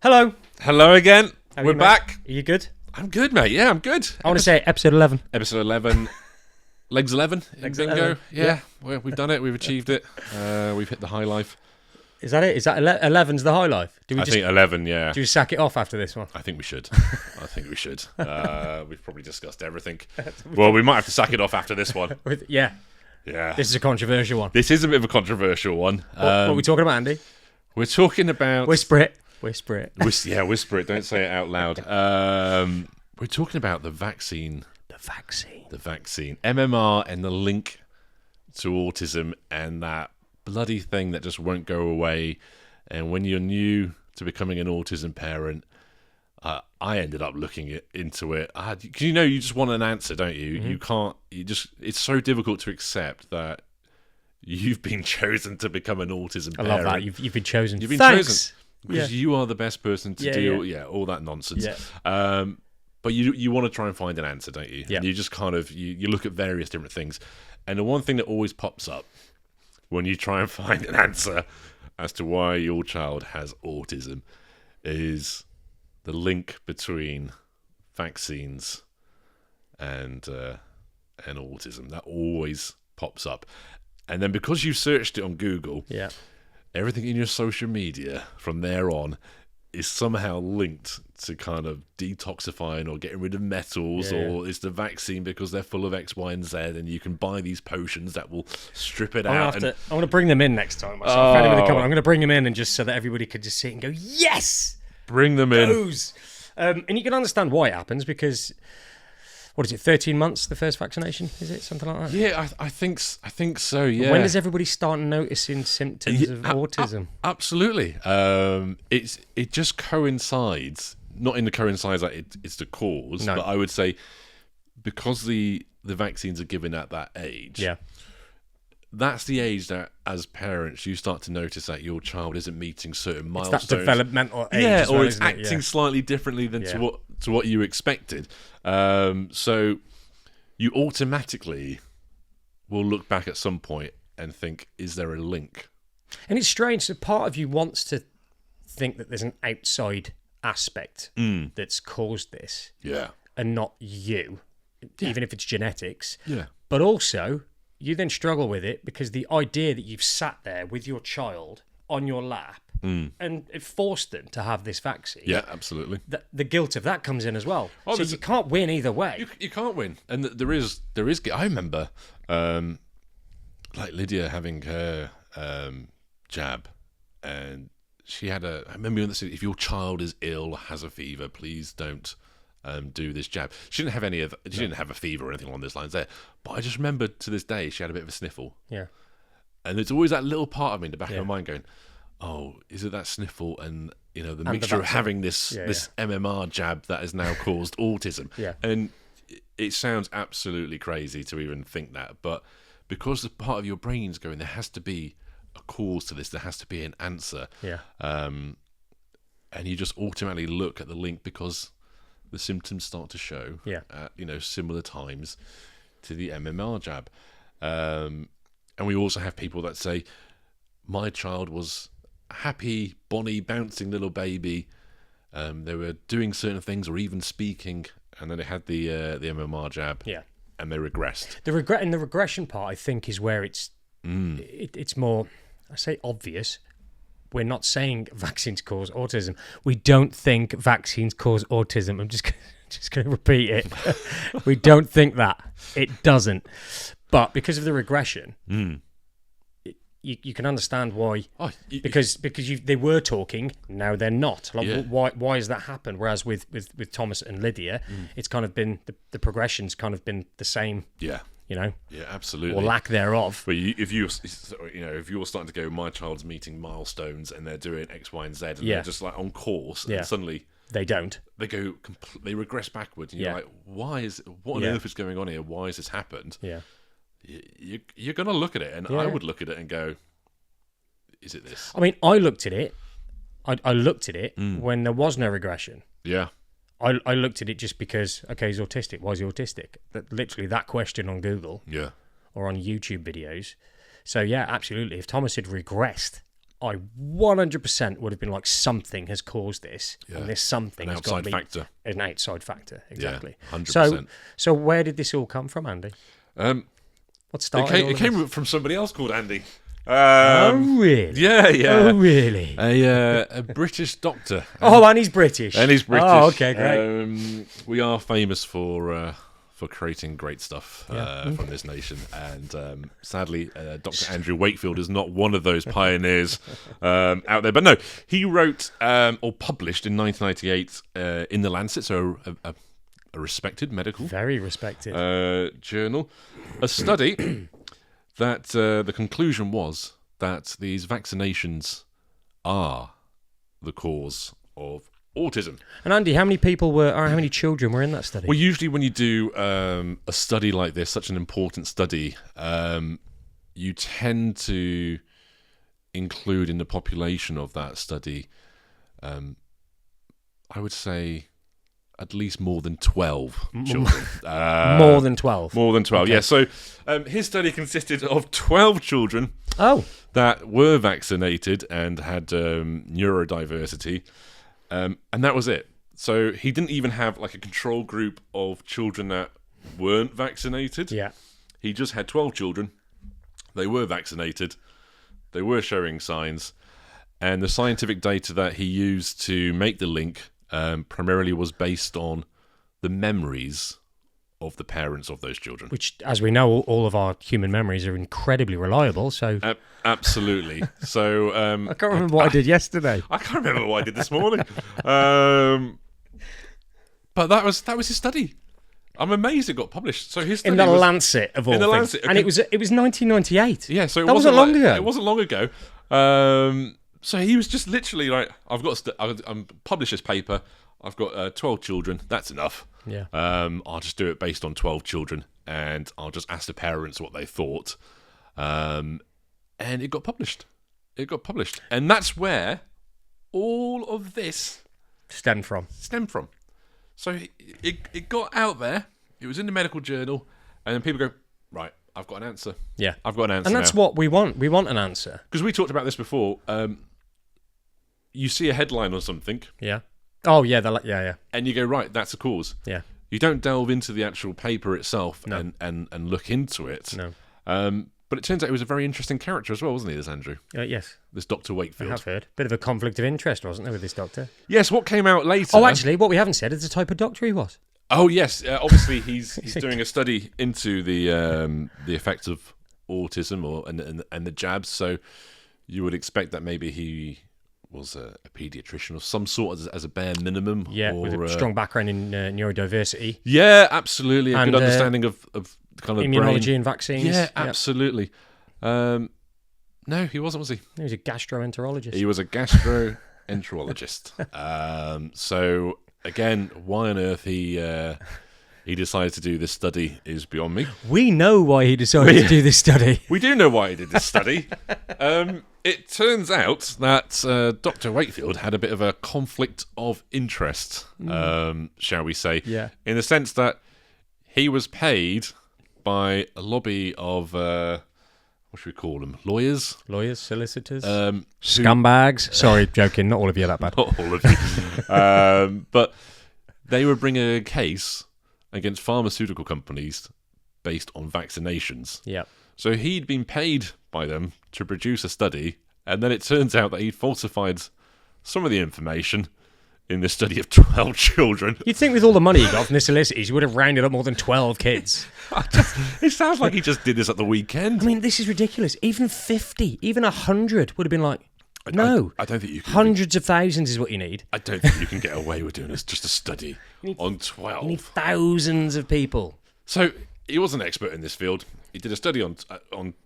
Hello. Hello again. How are We're you, mate? back. Are you good? I'm good, mate. Yeah, I'm good. I want to say episode 11. Episode 11. Legs 11. Legs Bingo. 11. Yeah. Well, we've done it. We've achieved it. We've hit the high life. Is that it? Is that 11's the high life? Do we I think 11, yeah. do we sack it off after this one? I think we should. I think we should. We've probably discussed everything. Well, we might have to sack it off after this one. Yeah. Yeah. This is a controversial one. This is a bit of a controversial one. What are we talking about, Andy? We're talking about... Whisper it. Whisper it. Whisper it. Don't say it out loud. We're talking about the vaccine. The vaccine. The vaccine. MMR and the link to autism and that bloody thing that just won't go away. And when you're new to becoming an autism parent, I ended up looking into it. Because you just want an answer, don't you? Mm-hmm. You can't. It's so difficult to accept that you've been chosen to become an autism parent. I love that. You've been chosen. You've been Thanks. chosen because you are the best person to deal. Yeah, all that nonsense. Yeah. But you want to try and find an answer, don't you? Yeah. And you just kind of you look at various different things, and the one thing that always pops up when you try and find an answer as to why your child has autism is the link between vaccines and autism. That always pops up. And then because you searched it on Google, everything in your social media from there on is somehow linked to kind of detoxifying or getting rid of metals, or it's the vaccine because they're full of X, Y, and Z, and you can buy these potions that will strip it out. I'm going to bring them in next time. I'm going to bring them in and just so that everybody could just see it and go, yes! Bring them in. And you can understand why it happens because, what is it, 13 months, the first vaccination? Is it something like that? Yeah, I think so, yeah. When does everybody start noticing symptoms of autism? Absolutely. It just coincides, not in the coincides that it's the cause, but I would say because the vaccines are given at that age, that's the age that, as parents, you start to notice that your child isn't meeting certain milestones. It's that developmental age, or it's acting slightly differently than to what you expected. So you automatically will look back at some point and think, is there a link? And it's strange. So part of you wants to think that there's an outside aspect that's caused this, and not you, even if it's genetics. Yeah. But also, you then struggle with it because the idea that you've sat there with your child on your lap and it forced them to have this vaccine. Yeah, absolutely. The guilt of that comes in as well. So you can't win either way. You can't win. And there is. I remember, like Lydia having her jab, and she had I remember if your child is ill, has a fever, please don't do this jab. She didn't have she didn't have a fever or anything along those lines there. But I just remember to this day she had a bit of a sniffle. Yeah. And there's always that little part of me in the back of my mind going, oh, is it that sniffle and the mixture of having this MMR jab that has now caused autism? Yeah. And it sounds absolutely crazy to even think that, but because the part of your brain's going, there has to be a cause to this, there has to be an answer. Yeah. And you just automatically look at the link because the symptoms start to show at similar times to the MMR jab. And we also have people that say, my child was happy, bonny, bouncing little baby. They were doing certain things or even speaking, and then they had the MMR jab, and they regressed. The regression part, I think, is where it's more, I say, obvious. We're not saying vaccines cause autism. We don't think vaccines cause autism. I'm just going to repeat it. We don't think that. It doesn't. But because of the regression, you can understand why. Because they were talking, now they're not. Why has that happened? Whereas with Thomas and Lydia, it's kind of been the progression's kind of been the same. Yeah. Yeah, absolutely. Or lack thereof. But if you're starting to go, my child's meeting milestones and they're doing X, Y, and Z, and they're just like on course, and suddenly they don't. They go, they regress backwards, and you're like, what on earth is going on here? Why has this happened? Yeah, you're gonna look at it, and I would look at it and go, is it this? I mean, I looked at it. I looked at it when there was no regression. Yeah. I looked at it just because, okay, he's autistic. Why is he autistic? Literally that question on Google or on YouTube videos. So, yeah, absolutely. If Thomas had regressed I 100% would have been like, something has caused this, and this something has got to be an outside factor. Exactly. Yeah, 100%. So where did this all come from, Andy? What started it came from somebody else called Andy. Oh, really? Yeah. Oh, really? A British doctor. And he's British. And he's British. Oh, okay, great. We are famous for creating great stuff from this nation, and sadly, Dr. Andrew Wakefield is not one of those pioneers out there. But no, he wrote or published in 1998 in The Lancet, so a respected medical, very respected journal, a study that the conclusion was that these vaccinations are the cause of autism. And Andy, how many children were in that study? Well, usually when you do a study like this, such an important study, you tend to include in the population of that study, I would say, at least more than 12 children. More than 12? More than 12, okay. Yeah. So his study consisted of 12 children that were vaccinated and had neurodiversity, and that was it. So he didn't even have like a control group of children that weren't vaccinated. Yeah. He just had 12 children. They were vaccinated. They were showing signs. And the scientific data that he used to make the link primarily was based on the memories of the parents of those children. Which, as we know, all of our human memories are incredibly reliable. So absolutely. So I can't remember what I did yesterday. I can't remember what I did this morning. But that was his study. I'm amazed it got published. So his study in the Lancet of all things. Lancet, okay. And it was 1998. Yeah, so that wasn't long ago. It wasn't long ago. So he was just literally like, I've published this paper. I've got 12 children. That's enough. Yeah. I'll just do it based on 12 children, and I'll just ask the parents what they thought. And it got published. And that's where all of this stemmed from. So it got out there. It was in the medical journal, and then people go, right, I've got an answer. Yeah. I've got an answer. And that's what we want. We want an answer. Because we talked about this before. You see a headline or something. Yeah. Oh, yeah. Yeah. And you go, right, that's a cause. Yeah. You don't delve into the actual paper itself no. and look into it. No. But it turns out he was a very interesting character as well, wasn't he, this Andrew? Yes. This Dr. Wakefield. I have heard. Bit of a conflict of interest, wasn't there, with this doctor? Yes, what came out later... Oh, actually, what we haven't said is the type of doctor he was. Oh, yes. Obviously, he's doing a study into the effects of autism and the jabs, so you would expect that maybe he was a paediatrician of some sort as a bare minimum. Yeah, with a strong background in neurodiversity. Yeah, absolutely. A good understanding of kind of immunology brain. And vaccines. Yeah, absolutely. No, he wasn't, was he? He was a gastroenterologist. He was a gastroenterologist. So, again, why on earth he decided to do this study is beyond me. We know why he decided to do this study. We do know why he did this study. It turns out that Dr. Wakefield had a bit of a conflict of interest, shall we say, in the sense that he was paid by a lobby of, what should we call them, lawyers? Lawyers, solicitors? Scumbags? Sorry, joking, not all of you that bad. Not all of you. But they were bringing a case against pharmaceutical companies based on vaccinations. Yeah. So he'd been paid by them to produce a study, and then it turns out that he falsified some of the information in this study of 12 children. You'd think with all the money he got from the solicitors, he would have rounded up more than 12 kids. It sounds like he just did this at the weekend. I mean, this is ridiculous. Even 50, even 100 would have been like, no. I don't think you can. Hundreds of thousands is what you need. I don't think you can get away with doing this, just a study on 12. You need thousands of people. So he was an expert in this field. He did a study on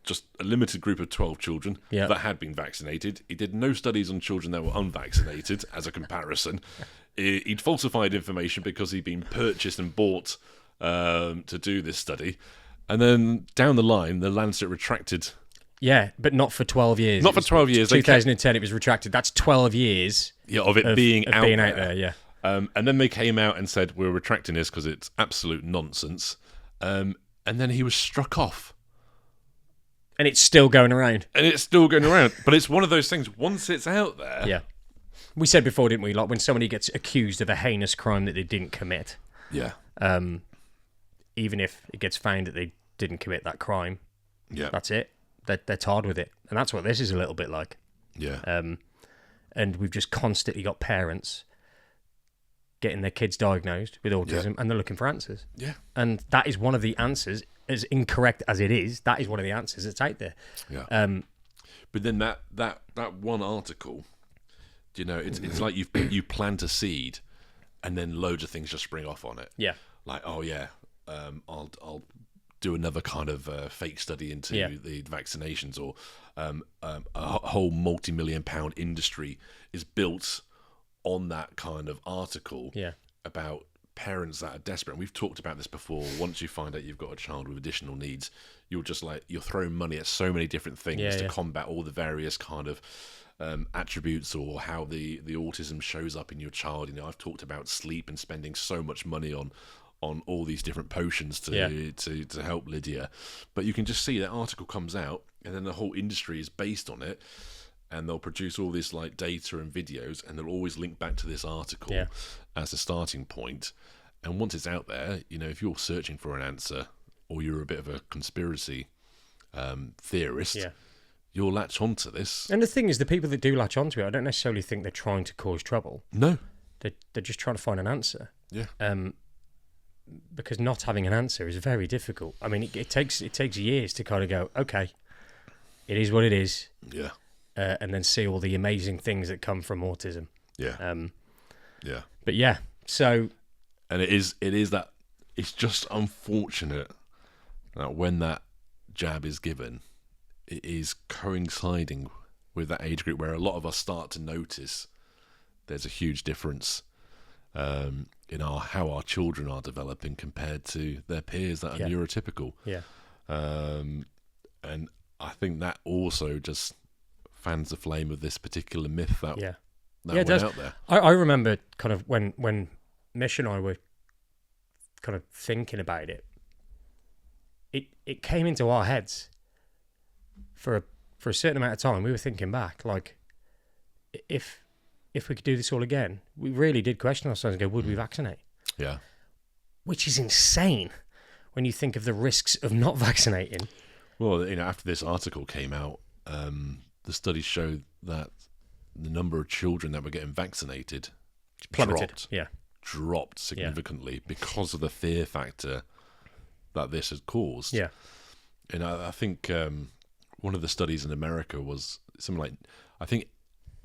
just a limited group of 12 children that had been vaccinated. He did no studies on children that were unvaccinated as a comparison. He'd falsified information because he'd been purchased and bought to do this study. And then down the line, the Lancet retracted. Yeah, but not for 12 years. Not for 12 years. 2010, it was retracted. That's 12 years of it being out there. Yeah. And then they came out and said, we're retracting this because it's absolute nonsense. And then he was struck off And it's still going around. And it's still going around. But it's one of those things, once it's out there... Yeah. We said before, didn't we? Like when somebody gets accused of a heinous crime that they didn't commit, Yeah. Even if it gets found that they didn't commit that crime, that's it. They're tarred with it. And that's what this is a little bit like. Yeah. And we've just constantly got parents getting their kids diagnosed with autism and they're looking for answers. Yeah. And that is one of the answers, as incorrect as it is, that is one of the answers that's out there. Yeah. But then that one article, you know, it's like you plant a seed and then loads of things just spring off on it. Yeah. Like, oh yeah, I'll do another kind of fake study into the vaccinations, or a whole multi-million-pound industry is built on that kind of article about parents that are desperate. And we've talked about this before. Once you find out you've got a child with additional needs, you're throwing money at so many different things to combat all the various kind of attributes or how the autism shows up in your child. You know, I've talked about sleep and spending so much money on all these different potions to help Lydia, but you can just see that article comes out and then the whole industry is based on it, and they'll produce all this like data and videos, and they'll always link back to this article as a starting point. And once it's out there, you know, if you're searching for an answer or you're a bit of a conspiracy theorist, you'll latch onto this. And the thing is, the people that do latch onto it, I don't necessarily think they're trying to cause trouble. No, they're just trying to find an answer. Yeah. Because not having an answer is very difficult. I mean, it takes years to kind of go, okay, it is what it is. Yeah. And then see all the amazing things that come from autism. Yeah. Yeah. But yeah, so. And it is that it's just unfortunate that when that jab is given, it is coinciding with that age group where a lot of us start to notice there's a huge difference in how our children are developing compared to their peers that are neurotypical. Yeah. And I think that also just fans the flame of this particular myth that went out there. I remember kind of when Mish and I were kind of thinking about it, it came into our heads for a certain amount of time. We were thinking back, like, if we could do this all again, we really did question ourselves and go, would we vaccinate? Yeah. Which is insane when you think of the risks of not vaccinating. Well, you know, after this article came out, the studies showed that the number of children that were getting vaccinated plummeted. Dropped significantly because of the fear factor that this had caused. Yeah. And I think one of the studies in America was something like, I think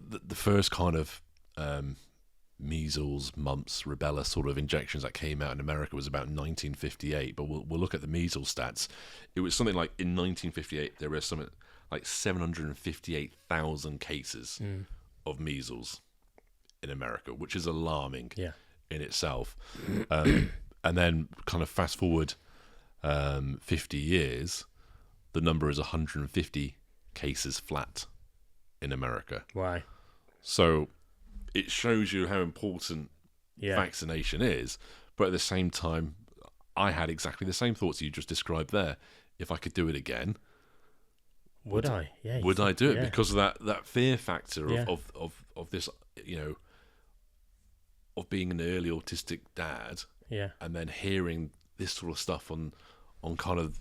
the first kind of measles, mumps, rubella sort of injections that came out in America was about 1958. But we'll look at the measles stats. It was something like in 1958 there were something like 758,000 cases of measles in America, which is alarming in itself. And then kind of fast forward 50 years, the number is 150 cases flat in America. Why? So it shows you how important vaccination is, but at the same time, I had exactly the same thoughts you just described there. If I could do it again, would I? Yeah. Would I do it? Because of that fear factor of this, you know, of being an early autistic dad, and then hearing this sort of stuff on kind of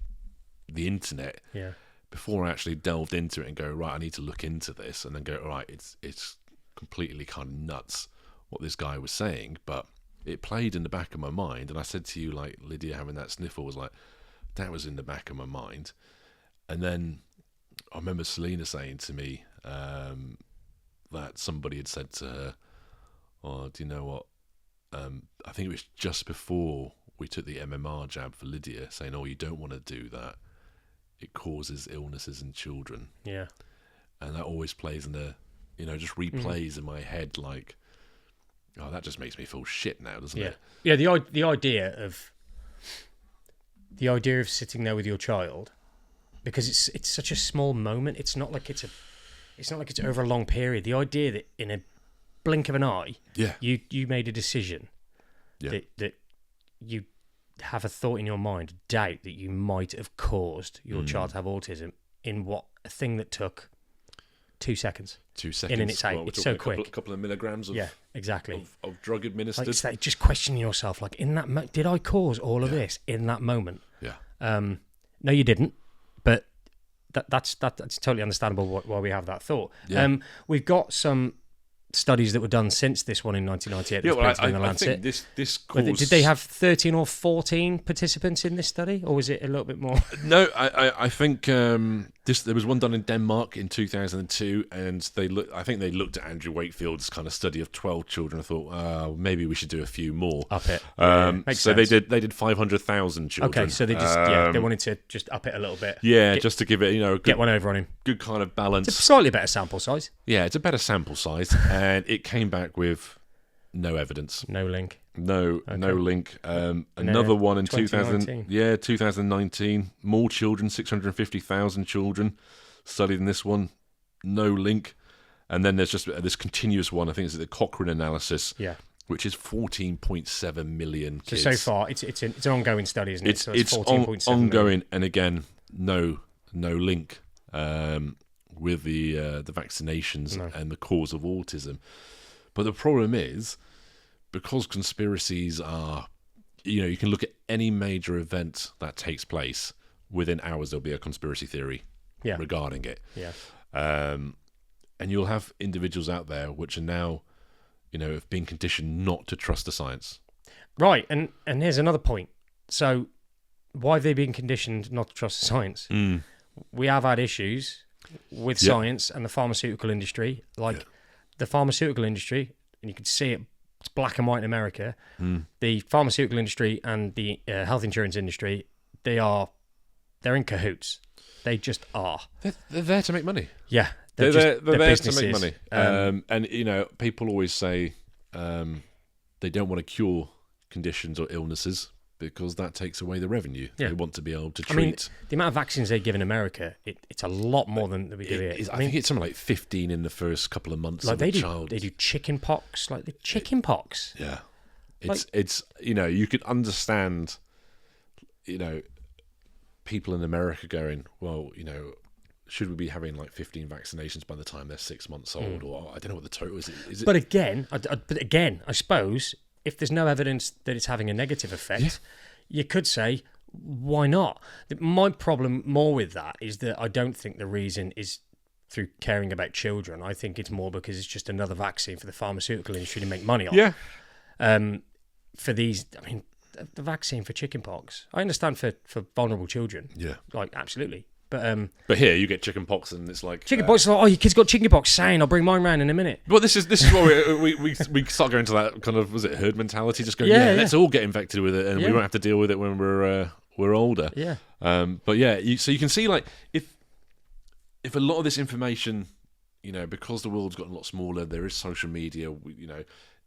the internet. Yeah. Before I actually delved into it and go, right, I need to look into this, and then go, all right, it's completely kind of nuts what this guy was saying, but it played in the back of my mind. And I said to you, like, Lydia having that sniffle was like, that was in the back of my mind. And then I remember Selena saying to me that somebody had said to her, oh, do you know what? I think it was just before we took the MMR jab for Lydia, saying, oh, you don't want to do that. It causes illnesses in children. Yeah. And that always plays in the, you know, just replays in my head like, oh, that just makes me feel shit now, doesn't it? Yeah, the idea of sitting there with your child, because it's such a small moment. It's not like it's over a long period. The idea that in a blink of an eye, you made a decision that you have a thought in your mind, doubt that you might have caused your child to have autism in a thing that took 2 seconds. 2 seconds. In its height. Well, it's so quick. A couple of milligrams of, exactly. of drug administered. Like, it's like just questioning yourself, like, did I cause all of this in that moment? Yeah. No, you didn't. But that's totally understandable why we have that thought. Yeah. We've got some studies that were done since this one in 1998. Yeah, well, I Lancet. think this caused... Did they have 13 or 14 participants in this study, or was it a little bit more? No, I think there was one done in Denmark in 2002, and I think they looked at Andrew Wakefield's kind of study of 12 children. I thought, maybe we should do a few more. Up it. Makes sense. They did 500,000 children. Okay, so they just they wanted to just up it a little bit. Yeah, just to give it get one over on him. Good kind of balance. It's a slightly better sample size. Yeah, it's a better sample size, and it came back with no evidence. No link. No link. Another one in 2019. More children, 650,000 children studied in this one. No link. And then there's just this continuous one. I think it's the Cochrane analysis. Yeah. Which is 14.7 million kids. So far, it's an ongoing study, isn't it? It's 14.7 ongoing, million. And again, no link with the vaccinations and the cause of autism. But the problem is, because conspiracies are, you can look at any major event that takes place, within hours there'll be a conspiracy theory regarding it. Yeah. And you'll have individuals out there which are now, have been conditioned not to trust the science. Right, and here's another point. So, why have they been conditioned not to trust the science? We have had issues with science and the pharmaceutical industry. The pharmaceutical industry, and you can see it, it's black and white in America. The pharmaceutical industry and the health insurance industry, they're in cahoots. They just are. They're there to make money. Yeah. They're there to make money. And, people always say they don't want to cure conditions or illnesses because that takes away the revenue. Yeah. They want to be able to treat. I mean, the amount of vaccines they give in America, it's a lot more than we do here. I think it's something like 15 in the first couple of months of a child. They do chicken pox, like the chicken pox. Yeah. It's you could understand, people in America going, well, should we be having like 15 vaccinations by the time they're 6 months old? Or I don't know what the total is. But again, I suppose if there's no evidence that it's having a negative effect, you could say, why not? My problem more with that is that I don't think the reason is through caring about children. I think it's more because it's just another vaccine for the pharmaceutical industry to make money on. Yeah. For these, the vaccine for chickenpox, I understand for vulnerable children. Yeah. Like, absolutely. But here you get chickenpox and it's like chickenpox. Your kid's got chickenpox. Saying I'll bring mine round in a minute. Well, this is where we start going to that kind of, was it herd mentality? Just going, let's all get infected with it, and we won't have to deal with it when we're older. Yeah. But so you can see, like, if a lot of this information, because the world's gotten a lot smaller, there is social media.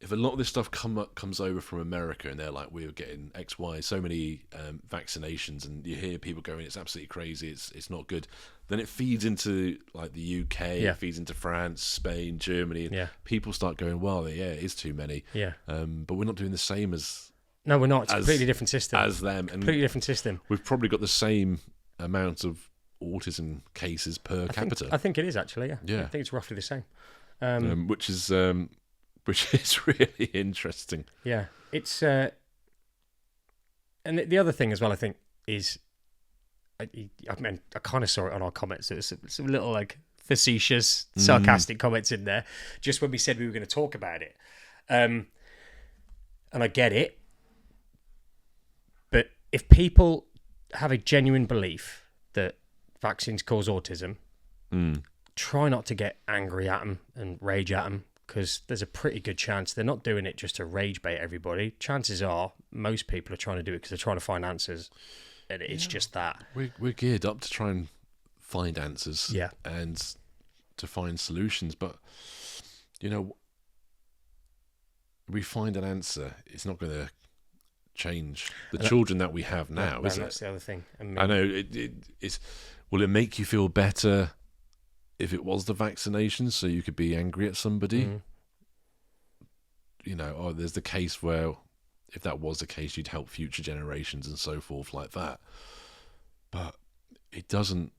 If a lot of this stuff comes over from America and they're like, we're getting X, Y, so many vaccinations, and you hear people going, it's absolutely crazy, it's not good, then it feeds into like the UK, it feeds into France, Spain, Germany, and people start going, well, it is too many. Yeah. But we're not doing the same as... No, we're not. It's a completely different system. As them. And completely different system. We've probably got the same amount of autism cases per capita. I think it is, actually, yeah. I think it's roughly the same. Which is really interesting. Yeah, it's and the other thing as well, I think, is I kind of saw it on our comments. There was some little like facetious, sarcastic comments in there, just when we said we were going to talk about it. And I get it, but if people have a genuine belief that vaccines cause autism, try not to get angry at them and rage at them, because there's a pretty good chance they're not doing it just to rage bait everybody. Chances are most people are trying to do it because they're trying to find answers, and it's just that. We're geared up to try and find answers and to find solutions, but, we find an answer, it's not going to change the children that we have now, is it? That's the other thing. I know, it's... Will it make you feel better if it was the vaccination, so you could be angry at somebody? There's the case where if that was the case, you'd help future generations and so forth like that. But it doesn't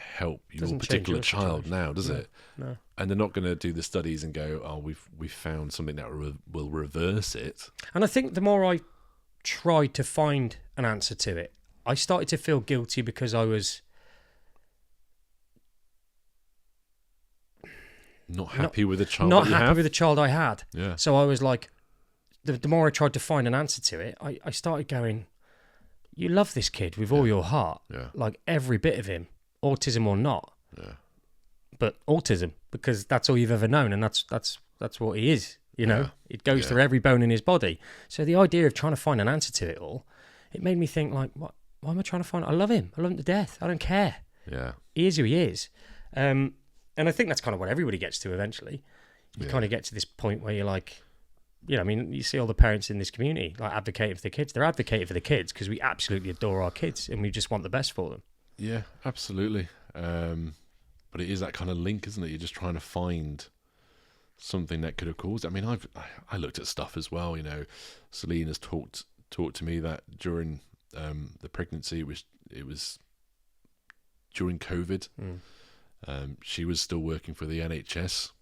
help your Doesn't change particular your child situation. now, does No, it? no. And they're not going to do the studies and go, oh, we've found something that will reverse it. And I think the more I tried to find an answer to it, I started to feel guilty because I was Not happy with the child. not that you happy have. with the child I had. Yeah. So I was like, the more I tried to find an answer to it, I started going, you love this kid with all your heart. Yeah. Like every bit of him, autism or not. Yeah. But autism, because that's all you've ever known, and that's what he is. You know, Yeah. it goes Yeah. through every bone in his body. So the idea of trying to find an answer to it all, it made me think like, what? Why am I trying to find? I love him. I love him to death. I don't care. Yeah. He is who he is. And I think that's kind of what everybody gets to eventually. You kind of get to this point where you're like, you know, I mean, you see all the parents in this community like advocating for the kids. They're advocating for the kids because we absolutely adore our kids and we just want the best for them. Yeah, absolutely. But it is that kind of link, isn't it? You're just trying to find something that could have caused it. I mean, I looked at stuff as well. You know, Celine has talked to me that during the pregnancy, it was during COVID. She was still working for the NHS,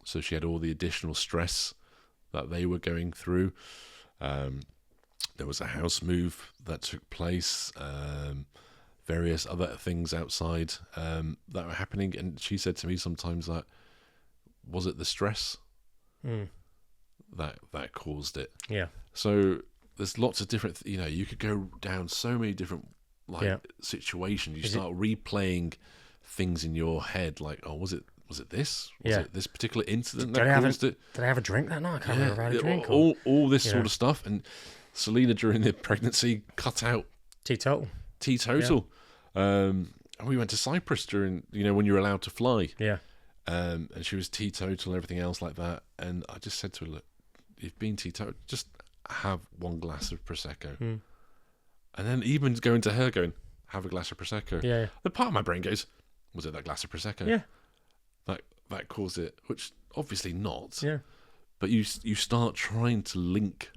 so she had all the additional stress that they were going through. There was a house move that took place, various other things outside that were happening, and she said to me sometimes that, was it the stress that caused it? Yeah. So there's lots of different, you know, you could go down so many different situations. You start replaying things in your head, like, oh, was it this? Was it this particular incident that caused it? Did I have a drink that night? I can't remember if I had a drink. All this sort of stuff. And Selena, during the pregnancy, cut out Teetotal. And we went to Cyprus during, you know, when you're allowed to fly. Yeah. And she was teetotal and everything else like that. And I just said to her, look, you've been teetotal, just have one glass of Prosecco. And then even going to her going, have a glass of Prosecco. Yeah. The part of my brain goes, was it that glass of Prosecco? Yeah. That caused it, which obviously not. Yeah. But you start trying to link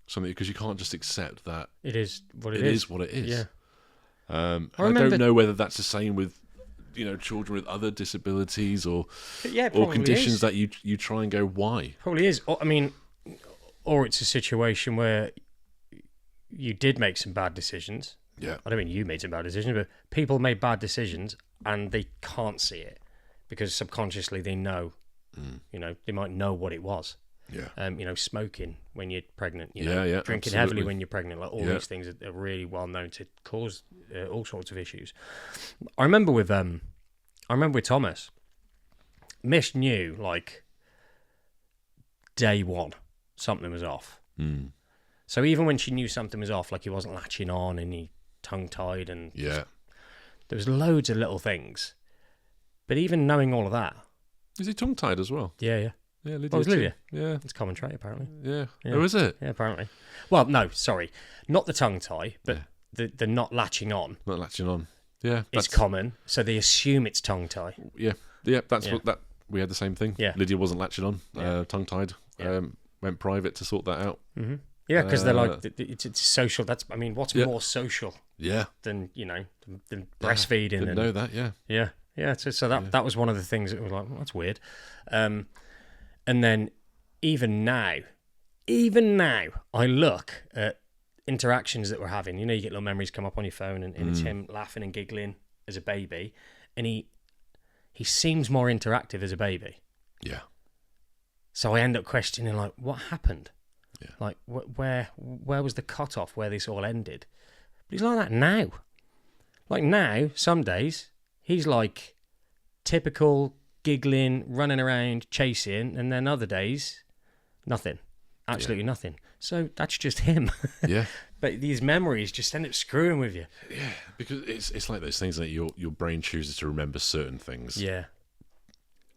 something, because you can't just accept that it is what it is what it is. Yeah. I don't know whether that's the same with, you know, children with other disabilities or conditions that you try and go, why? Probably is. I mean, or it's a situation where you did make some bad decisions. Yeah. I don't mean you made some bad decisions, but people made bad decisions and they can't see it because subconsciously they know. You know, they might know what it was. Yeah. You know, smoking when you're pregnant. You Yeah, know, yeah, drinking absolutely. heavily when you're pregnant. Like all these things are really well known to cause all sorts of issues. I remember with Thomas. Mish knew like day one something was off. So even when she knew something was off, like he wasn't latching on and he tongue-tied and there was loads of little things. But even knowing all of that. Is he tongue-tied as well? Yeah. Yeah, Lydia. Oh, was Lydia? Yeah. It's a common trait, apparently. Yeah. Oh, is it? Yeah, apparently. Well, no, sorry. Not the tongue tie, but the not latching on. Not latching on. Yeah. It's common, so they assume it's tongue tie. Yeah. Yeah, that's what that we had the same thing. Yeah. Lydia wasn't latching on, tongue-tied. Went private to sort that out. Mm-hmm. Yeah, because they're like, it's social. I mean, what's more social than, you know, than breastfeeding? Didn't know that, Yeah. So that was one of the things that was like, well, that's weird. And then even now, I look at interactions that we're having. You know, you get little memories come up on your phone, and it's him laughing and giggling as a baby, and he seems more interactive as a baby. Yeah. So I end up questioning, like, what happened? Yeah. Like, where was the cutoff where this all ended? But he's like that now. Like now, some days he's like typical giggling, running around, chasing, and then other days, nothing. Absolutely nothing. So that's just him. Yeah. But these memories just end up screwing with you. Yeah, because it's like those things that your brain chooses to remember certain things. Yeah.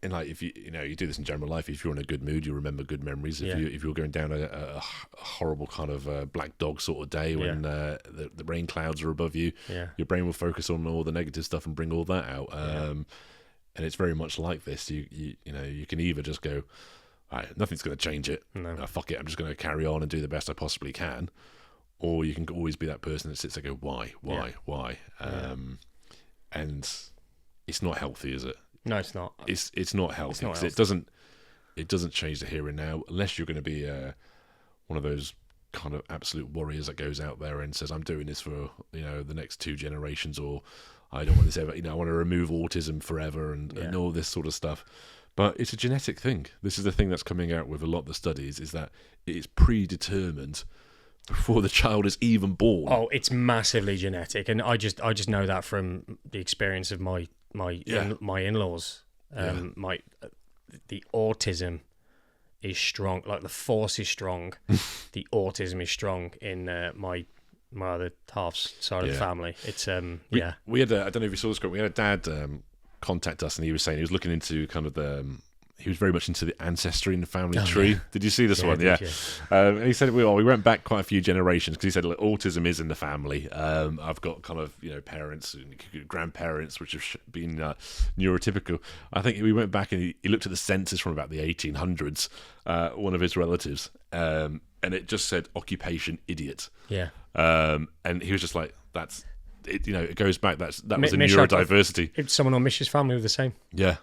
And like if you do this in general life, if you're in a good mood, you remember good memories. If you're going down a horrible kind of black dog sort of day when the rain clouds are above you, your brain will focus on all the negative stuff and bring all that out. And it's very much like this. You can either just go, all right, nothing's going to change it. No. Fuck it, I'm just going to carry on and do the best I possibly can. Or you can always be that person that sits there and go, why? And it's not healthy, is it? No, it's not. It's not healthy. It's not 'cause it doesn't change the here and now, unless you're going to be one of those kind of absolute warriors that goes out there and says, I'm doing this for the next 2 generations, or I don't want this ever, I want to remove autism forever and all this sort of stuff. But it's a genetic thing. This is the thing that's coming out with a lot of the studies, is that it is predetermined before the child is even born. Oh, it's massively genetic, and I just know that from the experience of my in-laws. The autism is strong. Like, the force is strong. The autism is strong in my other half's side of the family. It's we had I don't know if you saw this, we had a dad contact us, and he was saying he was looking into kind of he was very much into the ancestry and the family tree. Yeah. Did you see this one? Yeah. And he said, we went back quite a few generations, because he said, look, autism is in the family. I've got kind of, parents and grandparents which have been neurotypical. I think we went back and he looked at the census from about the 1800s, one of his relatives, and it just said occupation idiot. Yeah. And he was just like, that's it. It goes back. That was a neurodiversity. If someone on Mish's family were the same. Yeah.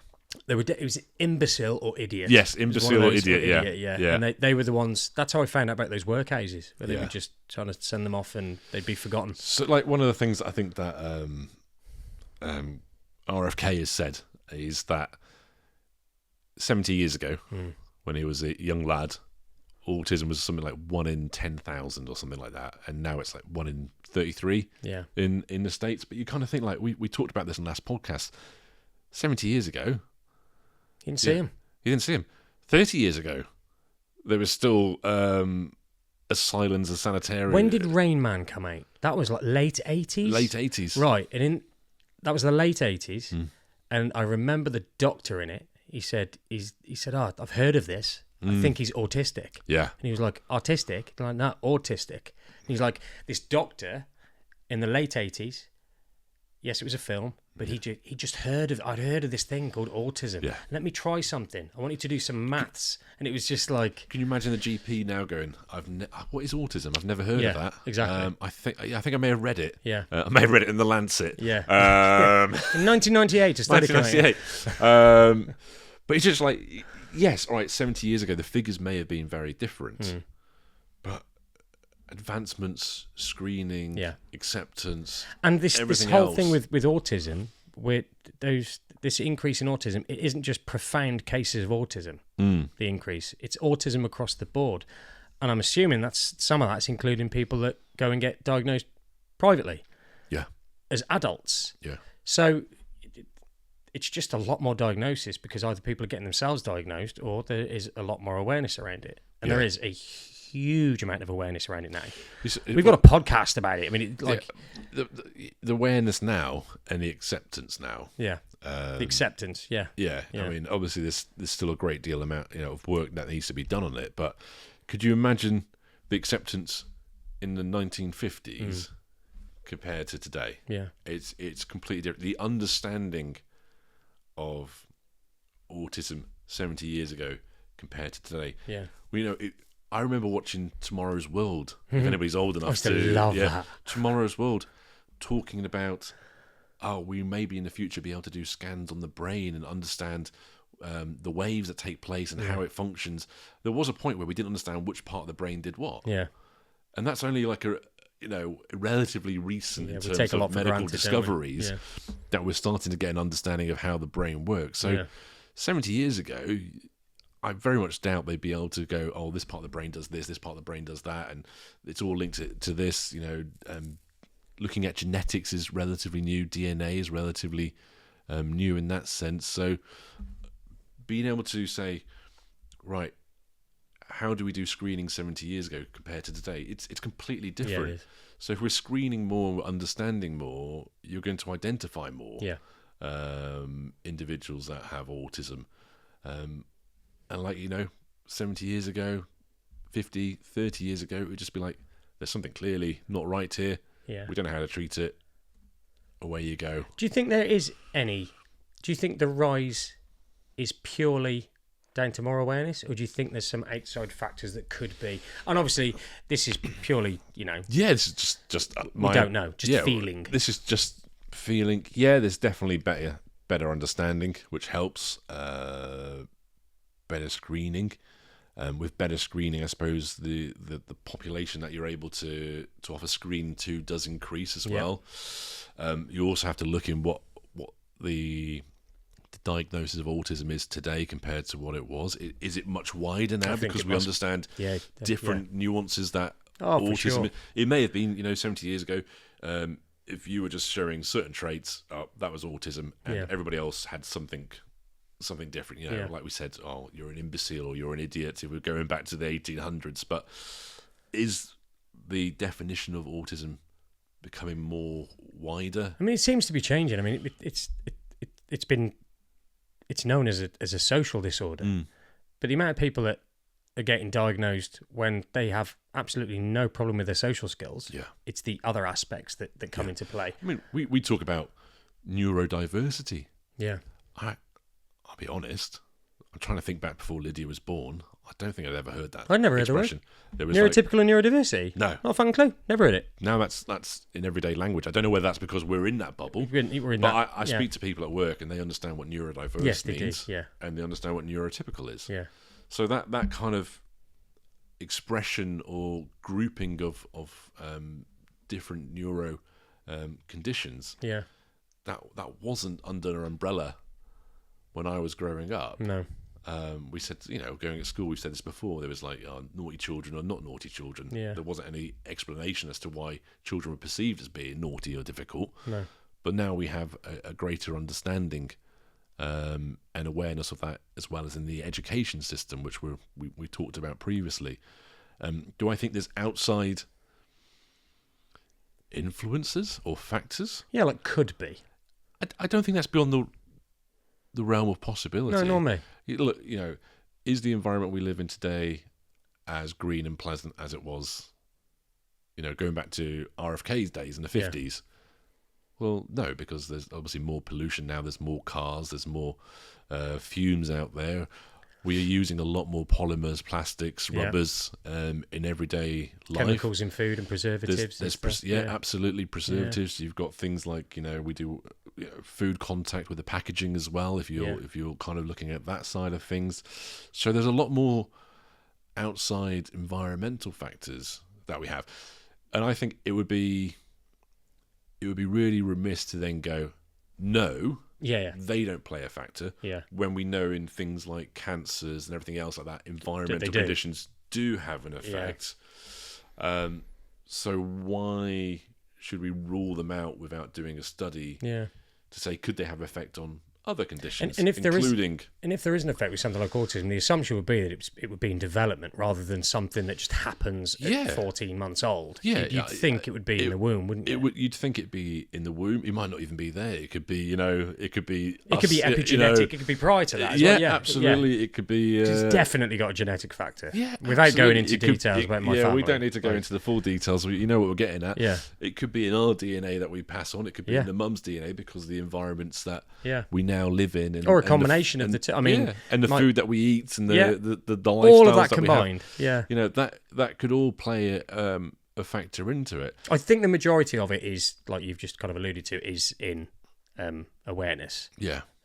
It was imbecile or idiot. Yes, imbecile or idiot. Yeah. And they were the ones. That's how I found out about those workhouses, where they were just trying to send them off and they'd be forgotten. So, like, one of the things I think that RFK has said is that 70 years ago, when he was a young lad, autism was something like 1 in 10,000 or something like that, and now it's like 1 in 33 in the States. But you kind of think, like, we talked about this in the last podcast, 70 years ago, you didn't see him. You didn't see him. 30 years ago, there was still asylums and sanitarium. When did Rain Man come out? That was like late 80s? Late 80s. Right. That was the late 80s. And I remember the doctor in it. He said, I've heard of this. I think he's autistic. Yeah. And he was like, autistic? They're like, no, autistic. And he's like, this doctor in the late 80s, yes, it was a film, but I'd heard of this thing called autism. Yeah. Let me try something. I want you to do some maths. And it was just like... Can you imagine the GP now going, what is autism? I've never heard of that. Exactly. I think I may have read it. Yeah. I may have read it in The Lancet. Yeah. In 1998, a study 1998. But it's just like, yes, all right, 70 years ago, the figures may have been very different. But advancements, screening, acceptance, and this whole else. thing with autism, this increase in autism, it isn't just profound cases of autism. The increase, it's autism across the board, and I'm assuming that's some of that's including people that go and get diagnosed privately, as adults. So it's just a lot more diagnosis, because either people are getting themselves diagnosed, or there is a lot more awareness around it, and there is a huge amount of awareness around it now. We've got a podcast about it. I mean, the awareness now and the acceptance now. The acceptance. Yeah. I mean, obviously, there's still a great deal amount of work that needs to be done on it. But could you imagine the acceptance in the 1950s compared to today? Yeah, it's completely different. The understanding of autism 70 years ago compared to today. Yeah, I remember watching Tomorrow's World. If anybody's old enough to love that. Tomorrow's World, talking about we maybe in the future be able to do scans on the brain and understand the waves that take place and how it functions. There was a point where we didn't understand which part of the brain did what. Yeah, and that's only like a relatively recent in terms of medical discoveries that we're starting to get an understanding of how the brain works. So 70 years ago, I very much doubt they'd be able to go, oh, this part of the brain does this part of the brain does that, and it's all linked to this. Looking at genetics is relatively new. DNA is relatively new in that sense. So being able to say, right, how do we do screening 70 years ago compared to today? It's completely different. Yeah, it is. So if we're screening more, understanding more, you're going to identify more individuals that have autism. And like, 70 years ago, 50, 30 years ago, it would just be like, there's something clearly not right here. Yeah. We don't know how to treat it. Away you go. Do you think do you think the rise is purely down to more awareness, or do you think there's some outside factors that could be? And obviously, this is purely, Yeah, this is just we don't know, just feeling. This is just feeling. Yeah, there's definitely better better understanding, which helps. Better screening. With better screening, I suppose the population that you're able to offer screening to does increase as well. You also have to look in what the diagnosis of autism is today compared to what it was. Is it much wider now because we understand different nuances that autism? For sure. It may have been 70 years ago. If you were just showing certain traits, that was autism, and everybody else had something different. Like we said, you're an imbecile or you're an idiot. If we're going back to the 1800s, but is the definition of autism becoming more wider? I mean, it seems to be changing. I mean, it's known as a social disorder, but the amount of people that are getting diagnosed when they have absolutely no problem with their social skills, it's the other aspects that come into play. I mean, we talk about neurodiversity. Yeah. I'll be honest. I'm trying to think back before Lydia was born. I don't think I'd ever heard that. I'd never heard the word. There was neurotypical and neurodiversity? No. Not a fucking clue. Never heard it. Now that's in everyday language. I don't know whether that's because we're in that bubble. I speak to people at work and they understand what neurodiverse means. Do, and they understand what neurotypical is. Yeah. So that kind of expression or grouping of different neuro conditions. Yeah. That wasn't under an umbrella when I was growing up. No. We said, going at school, we've said this before, there was like naughty children or not naughty children. Yeah. There wasn't any explanation as to why children were perceived as being naughty or difficult. No. But now we have a greater understanding and awareness of that, as well as in the education system, which we talked about previously. Do I think there's outside influences or factors? Yeah, like could be. I don't think that's beyond the realm of possibility. No, nor me. Look, is the environment we live in today as green and pleasant as it was, going back to RFK's days in the 50s? Well, no, because there's obviously more pollution now. There's more cars. There's more fumes out there. We are using a lot more polymers, plastics, rubbers in everyday life. Chemicals in food and preservatives. Absolutely, preservatives. You've got things like we do food contact with the packaging as well. If you're kind of looking at that side of things, so there's a lot more outside environmental factors that we have, and I think it would be really remiss to then go no. They don't play a factor. When we know in things like cancers and everything else like that, environmental conditions do have an effect. So why should we rule them out without doing a study to say could they have effect on other conditions, and if including... if there is an effect with something like autism, the assumption would be that it would be in development rather than something that just happens at 14 months old. You'd think it would be in the womb, wouldn't you? You'd think it'd be in the womb. It might not even be there. It could be, it could be epigenetic. It could be prior to that as well. Absolutely. It could be... it's definitely got a genetic factor. Without going into details about my family. We don't need to go into the full details. You know what we're getting at. It could be in our DNA that we pass on. It could be in the mum's DNA because of the environments that we now live in, or a combination of the two. I mean, and the food that we eat, and the lifestyles all of that combined. That could all play a factor into it. I think the majority of it is, like you've just kind of alluded to, is in awareness,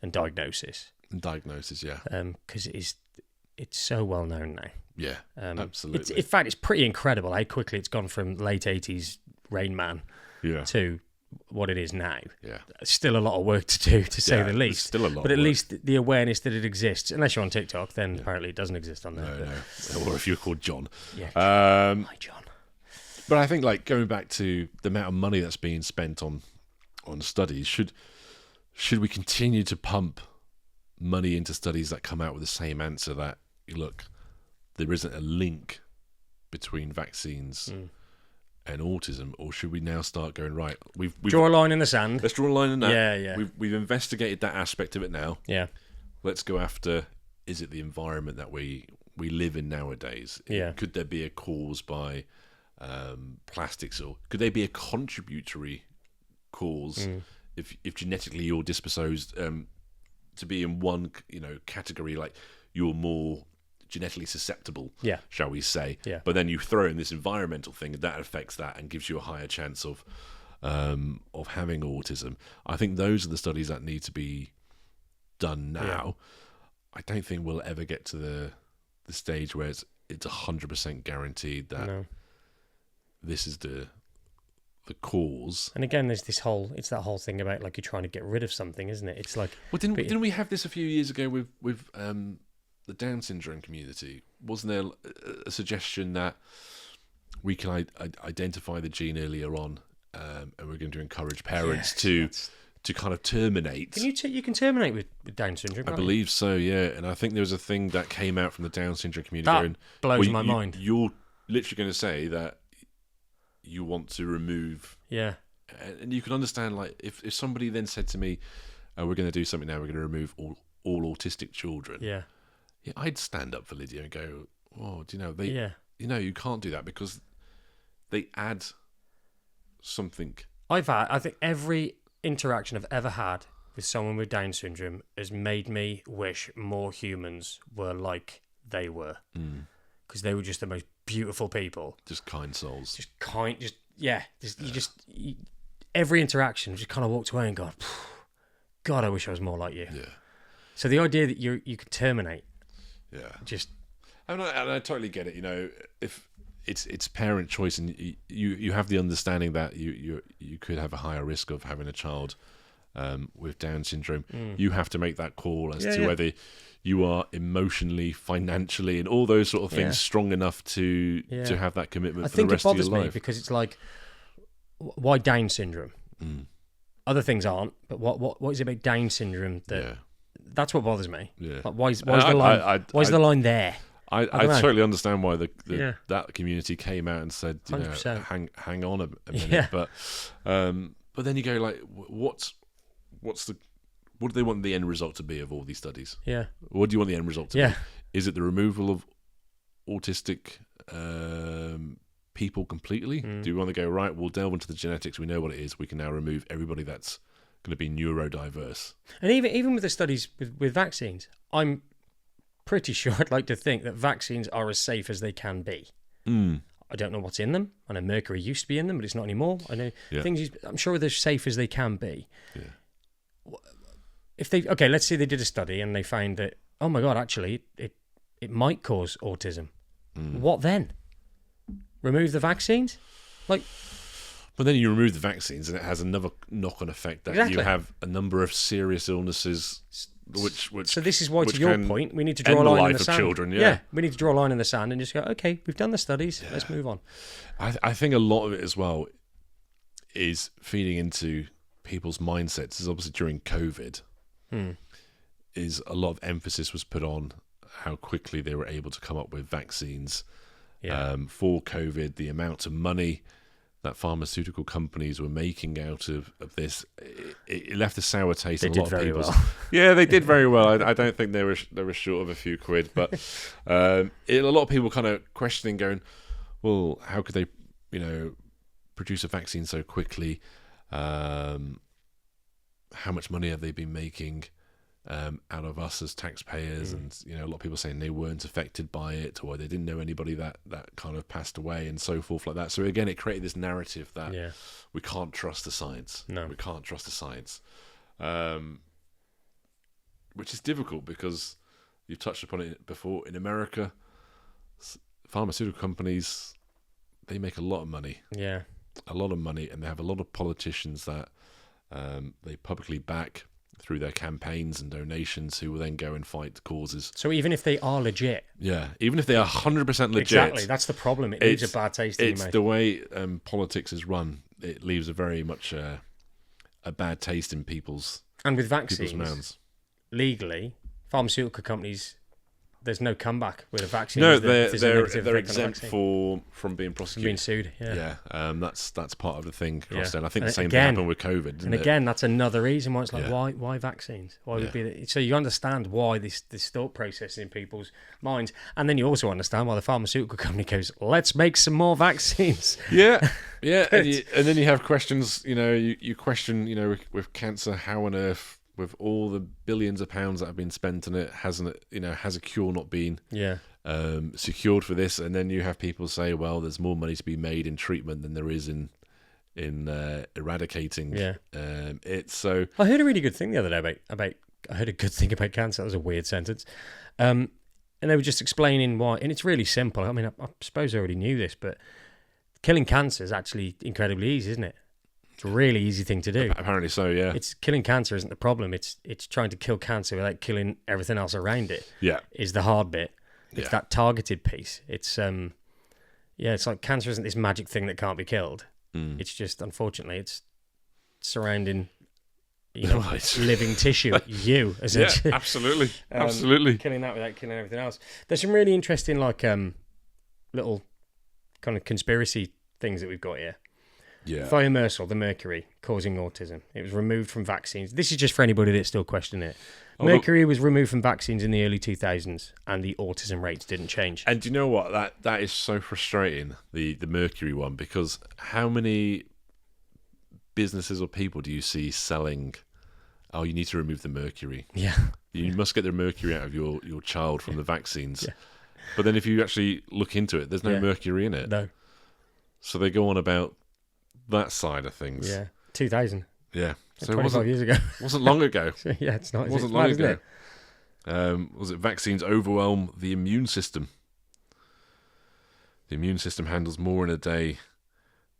and diagnosis, because it's so well known now. Absolutely. In fact, it's pretty incredible how quickly it's gone from late 80s Rain Man to what it is now. Still a lot of work to do, to say the least. Still a lot, but at least the awareness that it exists. Unless you're on TikTok, then apparently it doesn't exist on there. No. Or if you're called John. Hi, John. But I think, like, going back to the amount of money that's being spent on studies, should we continue to pump money into studies that come out with the same answer that, look, there isn't a link between vaccines and autism, or should we now start going, right, we've draw a line in the sand? Let's draw a line in that. We've investigated that aspect of it now. Let's go after, is it the environment that we live in nowadays? Could there be a cause by plastics, or could there be a contributory cause if genetically you're disposed to be in one category, like you're more genetically susceptible, shall we say? But then you throw in this environmental thing, and that affects that and gives you a higher chance of having autism. I think those are the studies that need to be done now, I don't think we'll ever get to the stage where it's 100% guaranteed that this is the cause. And again, there's that whole thing about like you're trying to get rid of something, isn't it? It's like, well, didn't we have this a few years ago with the Down syndrome community? Wasn't there a suggestion that we can identify the gene earlier on, and we're going to encourage parents to kind of terminate? You can terminate with Down syndrome. I believe so, yeah. And I think there was a thing that came out from the Down syndrome community. That blows my mind. You're literally going to say that you want to remove. Yeah. And you can understand, like, if somebody then said to me, we're going to do something now, we're going to remove all autistic children. Yeah. Yeah, I'd stand up for Lydia and go, oh, do you know, you can't do that because they add something. I think every interaction I've ever had with someone with Down syndrome has made me wish more humans were like they were. Because they were just the most beautiful people. Just kind souls. Every interaction, just kind of walked away and gone, God, I wish I was more like you. Yeah. So the idea that you could terminate. Yeah. Just. And I totally get it. You know, if it's parent choice, and you have the understanding that you could have a higher risk of having a child with Down syndrome. You have to make that call as to whether you are emotionally, financially, and all those sort of things strong enough to have that commitment for the rest of your life. I think it bothers me because it's like, why Down syndrome? Other things aren't, but what is it about Down syndrome that that's what bothers me? Yeah. Like, why's the line there? I totally understand why that community came out and said, you know, hang on a minute. Yeah. But then you go like, what do they want the end result to be of all these studies? Yeah. What do you want the end result to be? Is it the removal of autistic people completely? Do you want to go, right, we'll delve into the genetics, we know what it is, we can now remove everybody that's going to be neurodiverse? And even with the studies with vaccines, I'm pretty sure I'd like to think that vaccines are as safe as they can be. I don't know what's in them. I know mercury used to be in them, but it's not anymore. I know I'm sure they're safe as they can be. Yeah. Let's say they did a study and they found that, oh my God, actually, it might cause autism. What then? Remove the vaccines? But then you remove the vaccines and it has another knock-on effect that you have a number of serious illnesses. Which so this is why, to your point, we need to draw a line in the sand. Children, we need to draw a line in the sand and just go, okay, we've done the studies, let's move on. I think a lot of it as well is feeding into people's mindsets. Is obviously during COVID, is a lot of emphasis was put on how quickly they were able to come up with vaccines for COVID. The amount of money that pharmaceutical companies were making out of this, it left a sour taste in a lot of people's. Well. Yeah, they did very well. I don't think they were short of a few quid, but a lot of people kind of questioning, going, well, how could they, produce a vaccine so quickly? How much money have they been making out of us as taxpayers? And a lot of people saying they weren't affected by it, or they didn't know anybody that kind of passed away, and so forth like that. So again, it created this narrative that we can't trust the science. No, we can't trust the science, which is difficult because you've touched upon it before. In America, pharmaceutical companies, they make a lot of money. Yeah, a lot of money, and they have a lot of politicians that they publicly back through their campaigns and donations, who will then go and fight causes. So even if they are legit, even if they are 100% legit, exactly, that's the problem. It leaves a bad taste in your mouth. It's the way politics is run. It leaves a very much a bad taste in people's and with vaccines mouths. Legally, pharmaceutical companies, there's no comeback with a vaccine. No, they're exempt from being prosecuted, from being sued. Yeah, that's part of the thing. I think the same thing happened with COVID. And again, that's another reason why it's like, why vaccines? Why would be? So you understand why this thought process is in people's minds, and then you also understand why the pharmaceutical company goes, let's make some more vaccines. Yeah, and then you have questions. You question, with cancer, how on earth, with all the billions of pounds that have been spent on it, has a cure not been secured for this? And then you have people say, well, there's more money to be made in treatment than there is in eradicating it. So I heard a really good thing the other day about I heard a good thing about cancer. That was a weird sentence. And they were just explaining why, and it's really simple. I mean, I suppose I already knew this, but killing cancer is actually incredibly easy, isn't it? It's a really easy thing to do. Apparently so, yeah. It's killing cancer isn't the problem. It's trying to kill cancer without killing everything else around it. Yeah. Is the hard bit. It's Yeah. that targeted piece. It's it's like cancer isn't this magic thing that can't be killed. It's just, unfortunately, it's surrounding, Right. living tissue, you, essentially. Yeah, absolutely. Absolutely. Killing that without killing everything else. There's some really interesting, little kind of conspiracy things that we've got here. Yeah. Thimerosal, the mercury causing autism. It was removed from vaccines. This is just for anybody that's still questioning it. Mercury was removed from vaccines in the early 2000s, and the autism rates didn't change. And do you know what? That is so frustrating, the mercury one, because how many businesses or people do you see selling, oh, you need to remove the mercury. Yeah. You must get the mercury out of your child from the vaccines. Yeah. But then if you actually look into it, there's no mercury in it. No. So they go on about that side of things. Yeah. 2000. Yeah. So 25 years ago. Wasn't long ago. Yeah, it's not. It wasn't long ago. Was it vaccines overwhelm the immune system? The immune system handles more in a day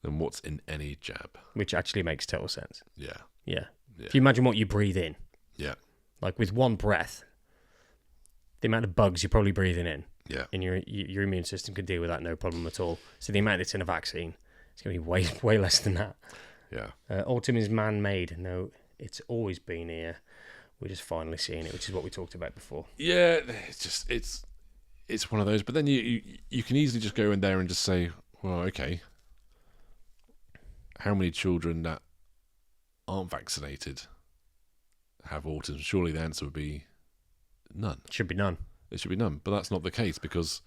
than what's in any jab. Which actually makes total sense. Yeah. Yeah. If you imagine what you breathe in. Yeah. Like with one breath, the amount of bugs you're probably breathing in. Yeah. And your immune system can deal with that no problem at all. So the amount that's in a vaccine, it's going to be way less than that. Yeah. Autism is man-made. No, it's always been here. We're just finally seeing it, which is what we talked about before. Yeah, it's one of those. But then you can easily just go in there and just say, well, okay, how many children that aren't vaccinated have autism? Surely the answer would be none. Should be none. It should be none. But that's not the case, because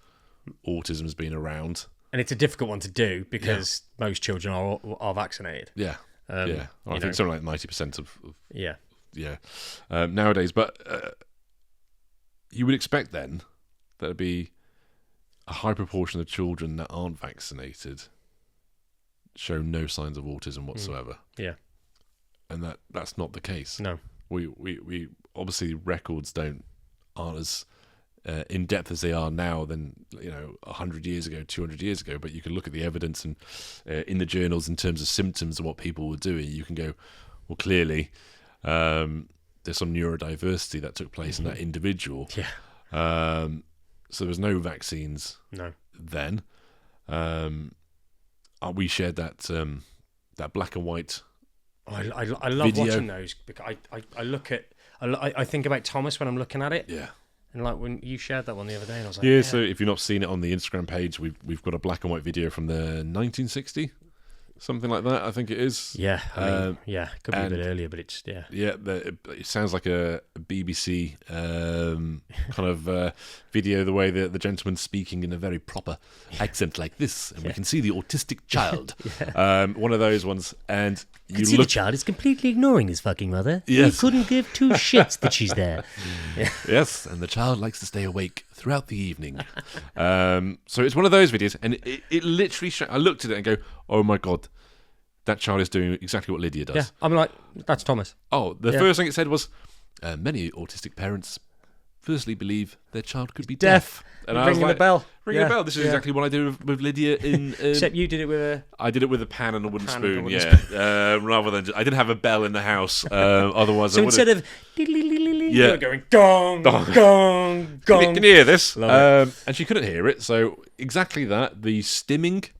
autism has been around. And it's a difficult one to do because most children are vaccinated. Yeah. I think something like 90% of nowadays. But you would expect then that it'd be a high proportion of children that aren't vaccinated show no signs of autism whatsoever. Yeah. And that's not the case. No. We obviously records aren't as in depth as they are now than 100 years ago, 200 years ago. But you can look at the evidence and in the journals in terms of symptoms and what people were doing. You can go, well, clearly there's some neurodiversity that took place in that individual. Yeah. So there was no vaccines. No. Then we shared that black and white. I love video. watching those because I think about Thomas when I'm looking at it. Yeah. And like when you shared that one the other day, and I was like, yeah. So if you've not seen it on the Instagram page, we've got a black and white video from the 1960, something like that. I think it is. Yeah. Could be a bit earlier, but it's Yeah, it sounds like a BBC kind of video. The way the gentleman's speaking in a very proper accent like this, and we can see the autistic child. One of those ones, and you see the child is completely ignoring his fucking mother. Yes. He couldn't give two shits that she's there. Yes, and the child likes to stay awake throughout the evening. So it's one of those videos, and it literally. I looked at it and go, "Oh my god, that child is doing exactly what Lydia does." Yeah, I'm like, that's Thomas. Oh, the first thing it said was, many autistic parents firstly believe their child could be deaf. And I was ringing like, the bell. Ringing the bell. This is exactly what I do with Lydia. Except you did it with a... I did it with a pan and a wooden spoon, rather than... I didn't have a bell in the house, otherwise so I would instead of... you were going gong, gong, gong. Can you hear this? And she couldn't hear it, so exactly that. The stimming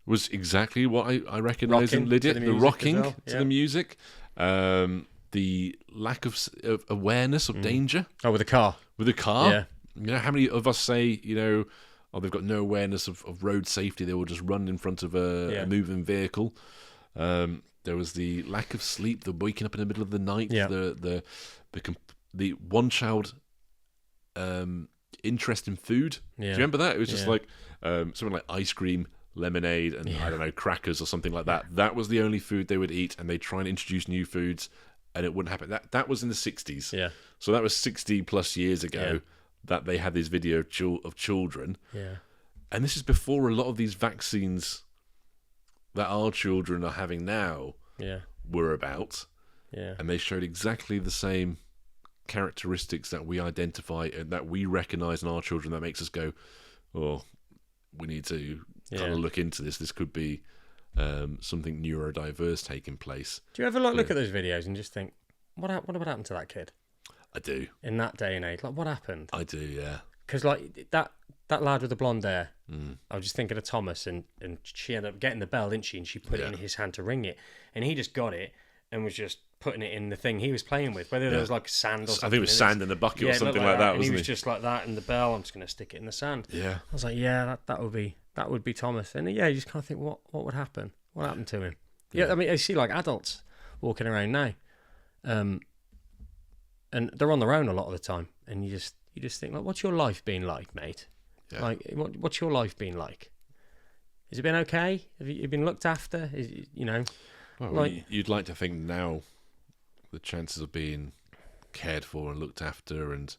was exactly what I recognised in Lydia. The rocking to the music. The lack of awareness of danger. Oh, with the car. With the car. Yeah. You know, how many of us say, they've got no awareness of road safety. They will just run in front of a moving vehicle. There was the lack of sleep, the waking up in the middle of the night, the one child interest in food. Do you remember that? It was just like something like ice cream, lemonade, and I don't know, crackers or something like that. That was the only food they would eat, and they try and introduce new foods, and it wouldn't happen. That was in the 60s. Yeah. So that was 60 plus years ago that they had this video of children. Yeah. And this is before a lot of these vaccines that our children are having now were about. Yeah. And they showed exactly the same characteristics that we identify and that we recognise in our children that makes us go, oh, we need to kind of look into this. This could be something neurodiverse taking place. Do you ever look at those videos and just think, what happened to that kid? I do. In that day and age, like what happened? I do, yeah. Because like that lad with the blonde hair, I was just thinking of Thomas, and she ended up getting the bell, didn't she? And she put it in his hand to ring it, and he just got it and was just putting it in the thing he was playing with, whether there was like sand or something. I think it was sand in the bucket or something like that, and wasn't he was just like that, and the bell, I'm just going to stick it in the sand. Yeah. I was like, yeah, that would be Thomas. And yeah, you just kind of think, what would happen? What happened to him? Yeah, I mean, I see like adults walking around now, and they're on their own a lot of the time, and you just think, like, what's your life been like, mate? Yeah. Like, what's your life been like? Has it been okay? Have you been looked after? Well, like, you'd like to think now the chances of being cared for and looked after and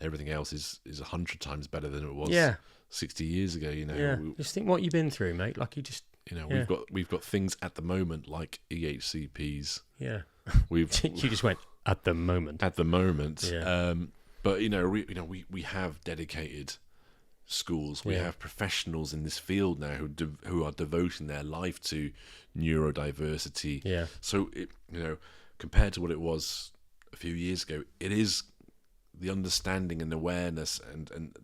everything else is 100 times better than it was 60 years ago. Just think what you've been through, mate. Like you just, we've got things at the moment like EHCPs. Yeah, you just went at the moment. At the moment, yeah. But we have dedicated schools. We have professionals in this field now who are devoting their life to neurodiversity. Yeah. So compared to what it was a few years ago, it is the understanding and awareness and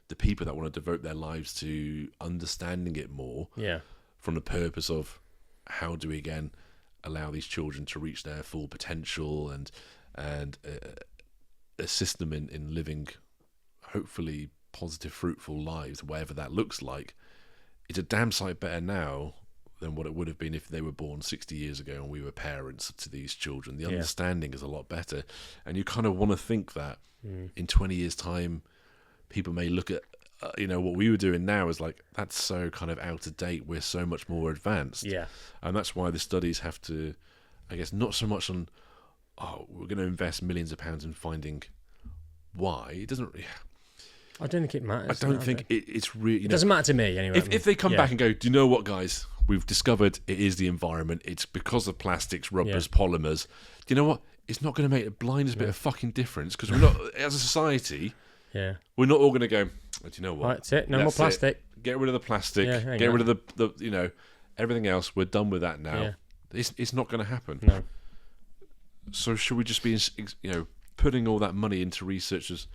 the people that want to devote their lives to understanding it more. Yeah. From the purpose of how do we again allow these children to reach their full potential and assist them in living hopefully positive, fruitful lives, whatever that looks like. It's a damn sight better now than what it would have been if they were born 60 years ago and we were parents to these children. The understanding is a lot better, and you kind of want to think that in 20 years' time, people may look at what we were doing now as like, that's so kind of out of date. We're so much more advanced. Yeah, and that's why the studies have to, I guess, not so much on, we're going to invest millions of pounds in finding why. It doesn't. I don't think it matters. I don't think it's really. It doesn't matter to me anyway. If they come back and go, do you know what, guys? We've discovered it is the environment. It's because of plastics, rubbers, polymers. Do you know what? It's not going to make the blindest bit of fucking difference because we're not, as a society. Yeah. We're not all going to go, do you know what? That's it. No more plastic. Get rid of the plastic. Get rid of the everything else. We're done with that now. Yeah. It's not going to happen. No. So should we just be, putting all that money into researchers?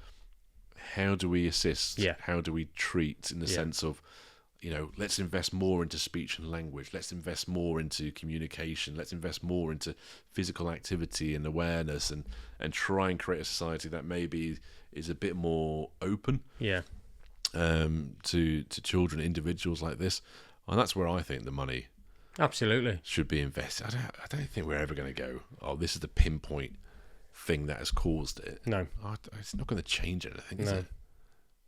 How do we assist? Yeah. How do we treat in the sense of, let's invest more into speech and language. Let's invest more into communication. Let's invest more into physical activity and awareness and try and create a society that maybe is a bit more open to children, individuals like this. And that's where I think the money absolutely should be invested. I don't think we're ever going to go, this is the pinpoint thing that has caused it. No. It's not going to change anything, is it?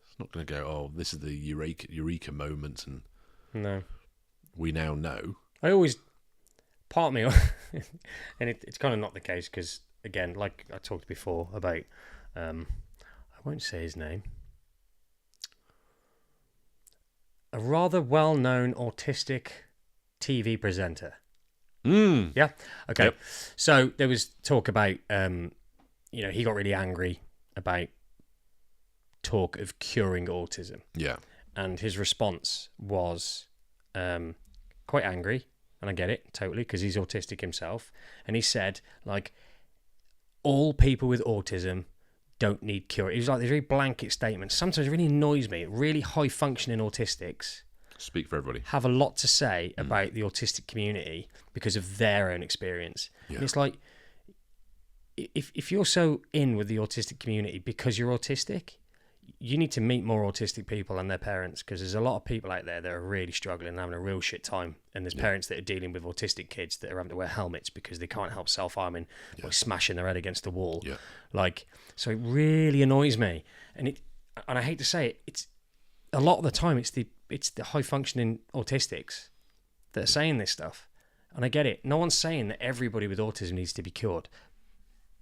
It's not going to go, this is the eureka moment and no, we now know. I always, part of me, and it's kind of not the case because, again, like I talked before about, I won't say his name, a rather well-known autistic TV presenter. Yeah. Okay. Yep. So there was talk about, he got really angry about talk of curing autism. Yeah. And his response was quite angry, and I get it totally because he's autistic himself. And he said, like, all people with autism don't need cure. It was like these really blanket statements. Sometimes it really annoys me. Really high-functioning autistics speak for everybody. Have a lot to say about the autistic community because of their own experience. Yeah. And it's like, if you're so in with the autistic community because you're autistic, you need to meet more autistic people and their parents, because there's a lot of people out there that are really struggling and having a real shit time. And there's parents that are dealing with autistic kids that are having to wear helmets because they can't help self-harming by smashing their head against the wall. Yeah. Like, so it really annoys me. And I hate to say it, it's a lot of the time it's the high-functioning autistics that are saying this stuff. And I get it. No one's saying that everybody with autism needs to be cured.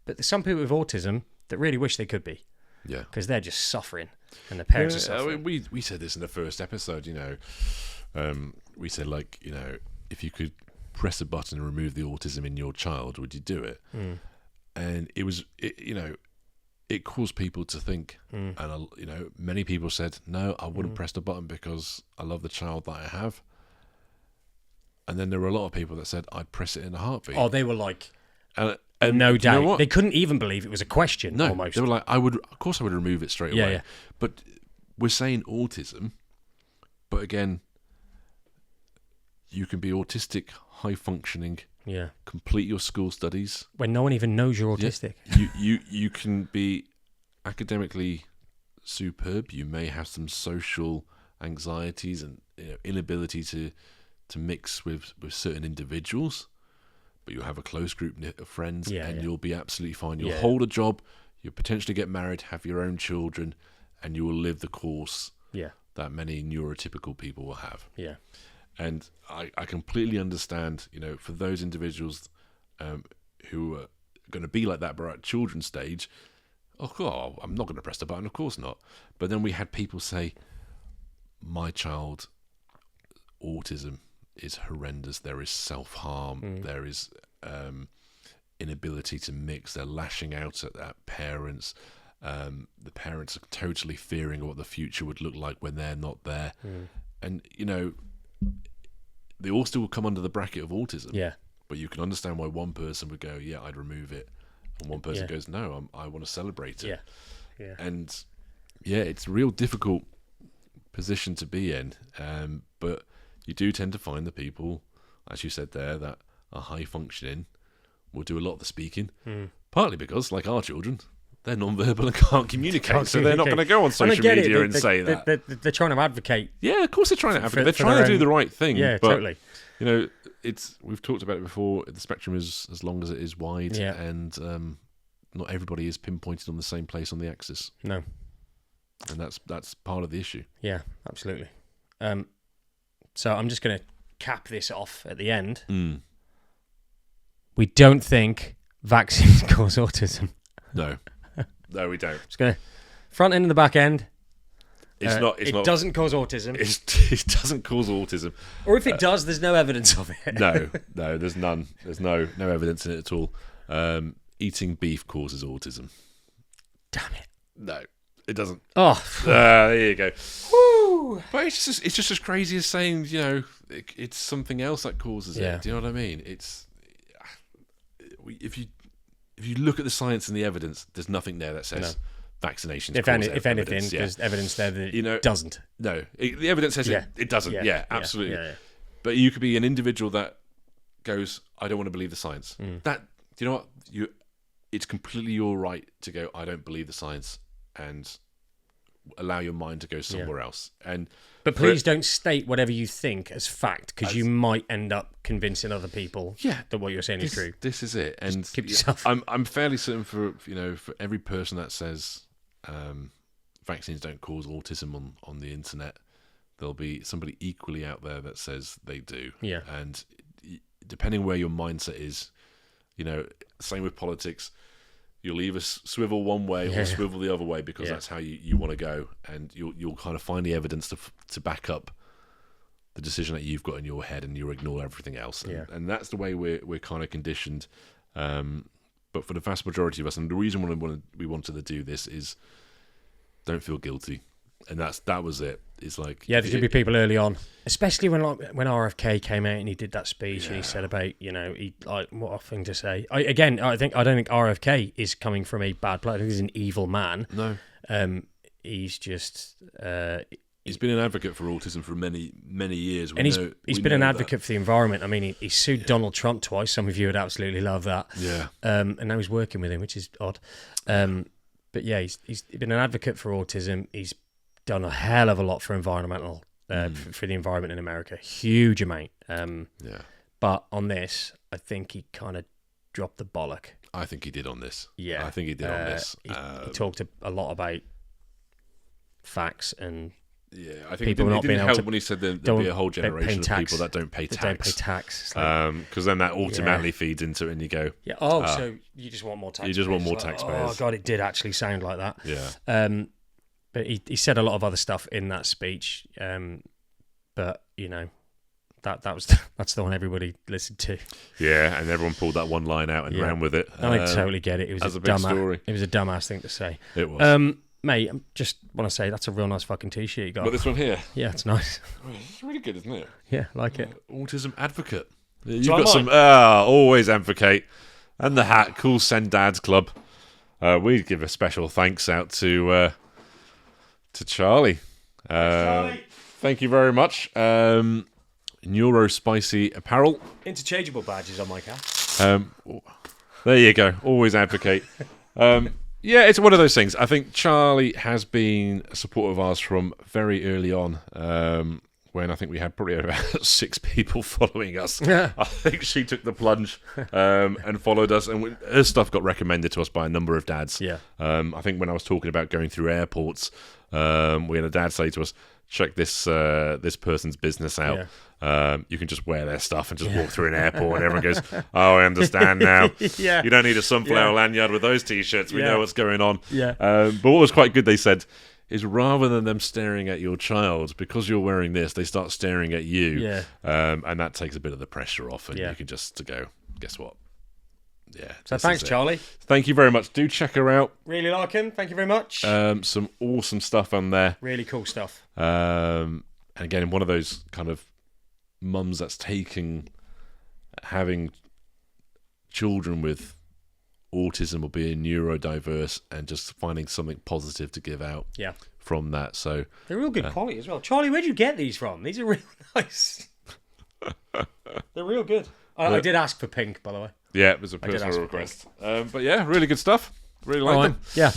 But there's some people with autism that really wish they could be. Yeah. Because they're just suffering. And the parents are suffering. We said this in the first episode, we said, like, if you could press a button and remove the autism in your child, would you do it? And it was, it caused people to think, and many people said, "No, I wouldn't press the button because I love the child that I have." And then there were a lot of people that said, "I'd press it in a heartbeat." Oh, they were like, and no you doubt. know what? They couldn't even believe it was a question. No, almost. they were like, of course I would remove it straight away. Yeah. But we're saying autism, but again, you can be autistic, high functioning. Yeah. Complete your school studies When no one even knows you're autistic. You can be academically superb. You may have some social anxieties and inability to mix with certain individuals, but you have a close group of friends, and you'll be absolutely fine. You'll hold a job. You'll potentially get married, have your own children, and you will live the course that many neurotypical people will have. Yeah. And I completely understand, for those individuals who are going to be like that, but at children's stage, oh, I'm not going to press the button, of course not. But then we had people say, my child, autism is horrendous. There is self-harm. There is inability to mix. They're lashing out at parents. The parents are totally fearing what the future would look like when they're not there. And, they all still come under the bracket of autism. Yeah. But you can understand why one person would go, yeah, I'd remove it. And one person goes, no, I want to celebrate it. Yeah. And, it's a real difficult position to be in. But you do tend to find the people, as you said there, that are high functioning will do a lot of the speaking. Partly because, like our children, they're non-verbal and can't communicate, so they're not going to go on social media and say that. They're trying to advocate. Yeah, of course they're trying to advocate. They're trying to do the right thing. Yeah, but, totally. We've talked about it before. The spectrum is as long as it is wide, and not everybody is pinpointed on the same place on the axis. No, and that's part of the issue. Yeah, absolutely. So I'm just going to cap this off at the end. We don't think vaccines cause autism. No. No, we don't. Just going to front end and the back end. It doesn't cause autism. It doesn't cause autism. Or if it does, there's no evidence of it. No, there's none. There's no evidence in it at all. Eating beef causes autism. Damn it. No, it doesn't. Oh. There you go. Woo! But it's just as crazy as saying, it's something else that causes it. Do you know what I mean? If you look at the science and the evidence, there's nothing there that says vaccinations. If anything, there's evidence there that it doesn't. No, the evidence says it doesn't. Yeah, absolutely. Yeah. But you could be an individual that goes, I don't want to believe the science. That, do you know what? It's completely your right to go, I don't believe the science, and allow your mind to go somewhere else. But please don't state whatever you think as fact, because you might end up convincing other people that what you're saying is true. This is it. And keep yourself. I'm fairly certain for every person that says vaccines don't cause autism on the internet, there'll be somebody equally out there that says they do. Yeah. And depending where your mindset is, same with politics. You'll either swivel one way or swivel the other way because that's how you want to go, and you'll kind of find the evidence to back up the decision that you've got in your head, and you'll ignore everything else. And that's the way we're kind of conditioned. But for the vast majority of us, and the reason we wanted to do this is don't feel guilty, and that was it. It's like there could be people early on, especially when RFK came out and he did that speech and he said about what a thing to say. I don't think RFK is coming from a bad place. I think he's an evil man. No, he's just he's been an advocate for autism for many years, and he's been an advocate for the environment. I mean, he sued Donald Trump twice. Some of you would absolutely love that. Yeah, and now he's working with him, which is odd. But he's been an advocate for autism. He's done a hell of a lot for environmental for the environment in America, huge amount. But on this, I think he kind of dropped the bollock. I think he did on this. Yeah, I think he did on this. He talked a lot about facts and I think people not being able to. When he said there'll be a whole generation of people that don't pay tax. Don't pay tax. Because then that automatically feeds into it, and you go, so you just want more taxpayers. You just want more taxpayers. Oh God, it did actually sound like that. Yeah. But he said a lot of other stuff in that speech. But that's the one everybody listened to. Yeah, and everyone pulled that one line out and ran with it. I totally get it. It was a big story. It was a dumbass thing to say. It was. Mate, I just want to say that's a real nice fucking t-shirt you got. But this one here. Yeah, it's nice. It's really good, isn't it? Yeah, like it. Autism advocate. You've got some. Always advocate. And the hat, Cool Send Dads Club. We give a special thanks out to Charlie. Charlie. Thank you very much. NeuroSpicy Apparel. Interchangeable badges on my car. There you go. Always advocate. Yeah, it's one of those things. I think Charlie has been a supporter of ours from very early on. When I think we had probably about 6 people following us. Yeah. I think she took the plunge and followed us. And her stuff got recommended to us by a number of dads. Yeah. I think when I was talking about going through airports, we had a dad say to us, check this person's business out. Yeah. You can just wear their stuff and just walk through an airport and everyone goes, oh, I understand now. Yeah. You don't need a sunflower lanyard with those T-shirts. We know what's going on. Yeah. But what was quite good, they said, is rather than them staring at your child, because you're wearing this, they start staring at you. Yeah. And that takes a bit of the pressure off and you can just go, guess what? Yeah. So thanks, Charlie. Thank you very much. Do check her out. Really like him. Thank you very much. Some awesome stuff on there. Really cool stuff. And again, one of those kind of mums that's having children with autism or being neurodiverse and just finding something positive to give out from that. So they're real good quality as well. Charlie, where'd you get these from? These are real nice. They're real good. I did ask for pink, by the way. Yeah, it was a personal request. But yeah, really good stuff. Really like them. Yeah.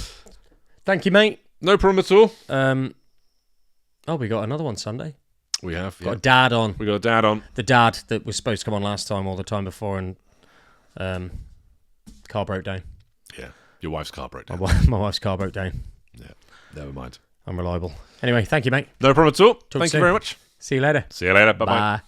Thank you, mate. No problem at all. We got another one Sunday. We have. Got a dad on. We got a dad on. The dad that was supposed to come on last time or the time before and car broke down. Yeah. Your wife's car broke down. My wife's car broke down. Yeah. Never mind. Unreliable. Anyway, thank you, mate. No problem at all. Talk Thank soon. you very much. See you later. See you later. Bye-bye. Bye.